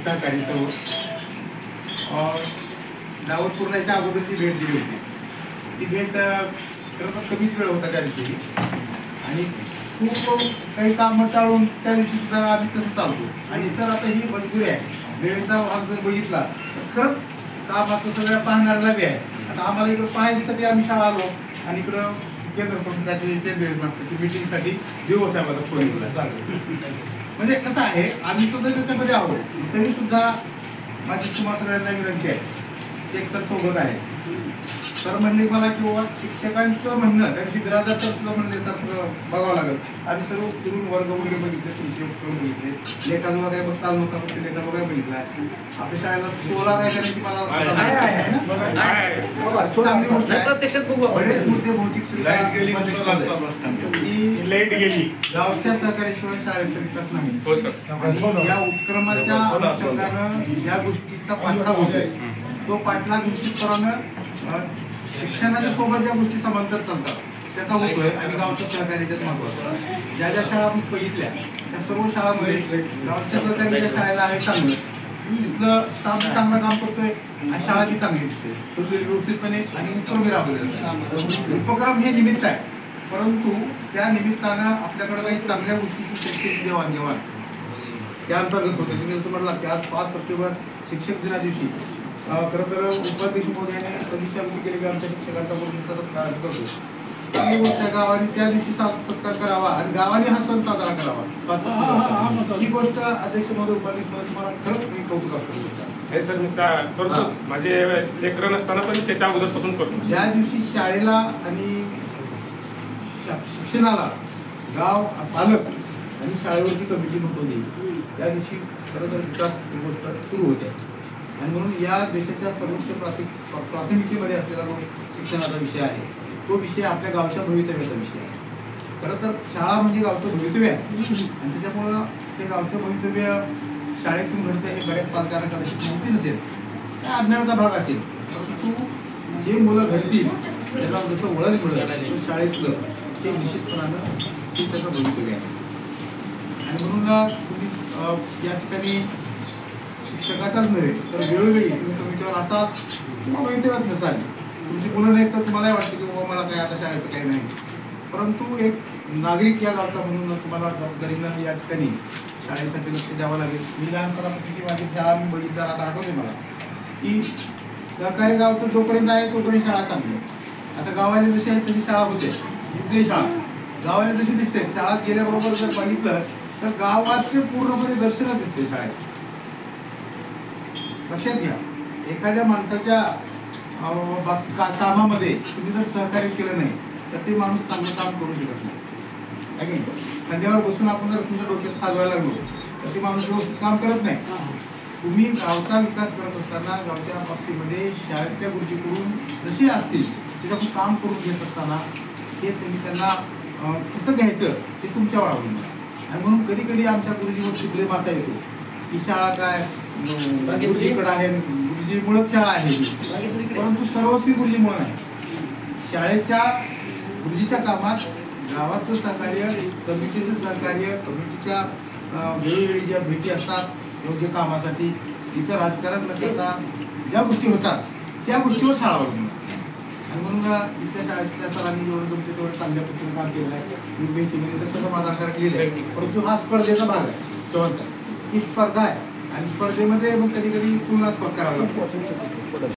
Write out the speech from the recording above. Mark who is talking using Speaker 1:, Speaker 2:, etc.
Speaker 1: सहकारी सर्व दावतपूरला याच्या अगोदरची भेट दिली होती. ती भेट खरं तर कमीच वेळ होता त्या दिवशी आणि खूप काही कामं टाळून त्या दिवशी सुद्धा आम्ही तसं चालतो. आणि सर आता ही मजबुरी आहे, वेळेचा भाग जर बघितला तर खरंच कामाचं सगळ्या पाहणाऱ्याला बी आहे. आता आम्हाला इकडं पाहायसाठी आम्ही शाळा आलो आणि इकडं केंद्र प्रमुखाची मीटिंगसाठी साहेबाचा फोन केला चालू. म्हणजे कसं आहे, आम्ही सुद्धा त्याच्यामध्ये आहोत तरी सुद्धा माझी तुम्हाला सगळ्यांना विनंती आहे. शेख तर सोबत आहे. तर म्हणले मला की बाबा शिक्षकांचं म्हणणं त्यांची बिरादर सर तुला म्हणले तर बघावं लागेल. आम्ही सर्व फिरून वर्ग वगैरे बघितले, तुमचे करून बघितले, लेखाला वगैरे बघता नव्हता पण ते लेखा वगैरे बघितला. आपल्या शाळेला सोलार आहे कारण की मला चांगली गोष्ट आहे. बरेच मुद्दे भौतिक सुविधा गावच्या सहकार्याशिवाय शाळेचा विकास नाही. या उपक्रमाच्या अनुषंगानं ज्या गोष्टीचा पाठलाग होतोय तो पाठलाग निश्चितपणानं शिक्षणाच्या सोबत ज्या गोष्टी समांतर चालतात त्याचा होतोय. आणि गावच्या सहकार्याच्याच महत्वाचं ज्या ज्या शाळा आपण बघितल्या त्या सर्व शाळांमध्ये गावच्या सहकार्याच्या शाळेला आहे चांगलं, तिथलं स्टाफ चांगलं काम करतोय आणि शाळा बी चांगली दिसते व्यवस्थितपणे आणि उपक्रम राबवले. उपक्रम हे निमित्त आहे, परंतु त्या निमित्तानं आपल्याकडे काही चांगल्या गोष्टीची शैक्षणिक देवाणघेवाण त्या अंतर्गत होते. तुम्ही असं म्हटलं की आज 5 सप्टेंबर शिक्षक दिना दिवशी खरं तर उपाध्यक्ष महोदयाने सदिच्छा व्यक्त केली की आमच्या शिक्षकांचा मुलींचा सत्कार करतो. चांगली गोष्ट आहे, गावाने त्या दिवशी सत्कार करावा आणि गावाने हा सण साजरा करावा. 5 सप्टेंबर ही गोष्ट अध्यक्ष महोदय उपाध्यक्ष महोदय मला खरंच काही कौतुक असतं.
Speaker 2: हे सर मी करतो, माझे लेकरं नसताना पण त्याच्या अगोदरपासून करतो.
Speaker 1: ज्या दिवशी शाळेला आणि शिक्षणाला गाव पालक आणि शाळेवरची कमिटी नोंदवली त्या दिवशी खरं तर विकास ही गोष्ट सुरू होते. आणि म्हणून या देशाच्या सर्वोच्च प्राथमिकतेमध्ये असलेला जो शिक्षणाचा विषय आहे तो विषय आपल्या गावच्या भवितव्याचा विषय आहे. खरं तर शाळा म्हणजे गावचं भवितव्य आहे आणि त्याच्यामुळं ते गावचं भवितव्य शाळेतून घडतं हे बऱ्याच पालकांना कदाचित माहिती नसेल, त्या अज्ञानाचा भाग असेल. परंतु जे मुलं घडतील त्याला जसं वळण मिळतं शाळेतलं ते निश्चितपणानं ते त्याचं भवितव्य आहे. आणि म्हणून तुम्ही या ठिकाणी शिक्षकाचाच नव्हे तर वेळोवेळी तुम्ही कमिटीवर असाल किंवा भवितव्यात नसाल, तुमची मुलं नाही तर तुम्हालाही वाटतं की बाबा मला काय आता शाळेचं काही नाही. परंतु एक नागरिक या गावचा म्हणून तुम्हाला जबाबदारीनं या ठिकाणी शाळेसाठी लक्ष द्यावं लागेल. मी लहानपणापासून माझी शाळा मी बघितलं, आता आठवते मला की सहकारी गावचं जोपर्यंत आहे तोपर्यंत शाळा चांगली आहे. आता गावाने जशी आहे तशी शाळा होते, कुठली शाळा गावाने जशी दिसते शाळेत गेल्याबरोबर जर बघितलं तर गावाचे पूर्णपणे दर्शनच दिसते शाळेत. लक्षात घ्या, एखाद्या माणसाच्या कामामध्ये तुम्ही जर सहकार्य केलं नाही तर ते माणूस चांगलं काम करू शकत नाही. आहे की नाही? खांद्यावर बसून आपण जर समजा डोक्यात खाजवायला लागलो तर ते माणूस व्यवस्थित काम करत नाही. तुम्ही गावचा विकास करत असताना गावच्या बाबतीमध्ये शाळेतल्या गुरुजीकडून जशी असतील त्याच्याकडून काम करून घेत असताना हे तुम्ही त्यांना कसं घ्यायचं ते तुमच्यावर अवलंबून आहे. आणि म्हणून कधी कधी आमच्या गुरुजीवर ब्लेम असा येतो की शाळा काय गुरुजीकडे आहे, गुरुजीमुळेच शाळा आहे, परंतु सर्वस्वी गुरुजीमुळे नाही. शाळेच्या गुरुजीच्या कामात गावाचं सहकार्य, कमिटीचं सहकार्य, कमिटीच्या वेळोवेळी ज्या भेटी असतात योग्य कामासाठी, इतर राजकारण न करता ज्या गोष्टी होतात त्या गोष्टीवर शाळा अवलंबून. आणि म्हणून इथल्या शाळेतल्या सरांनी जेवढं जमते तेवढं चांगल्या पद्धतीने काम केलं आहे. निर्मितीमध्ये तसं समाधानकारक लिहिलं आहे. परंतु हा स्पर्धेचा भाग आहे, चव्हाण ही स्पर्धा आहे आणि स्पर्धेमध्ये मग कधी कधी तुलना करावी लागते.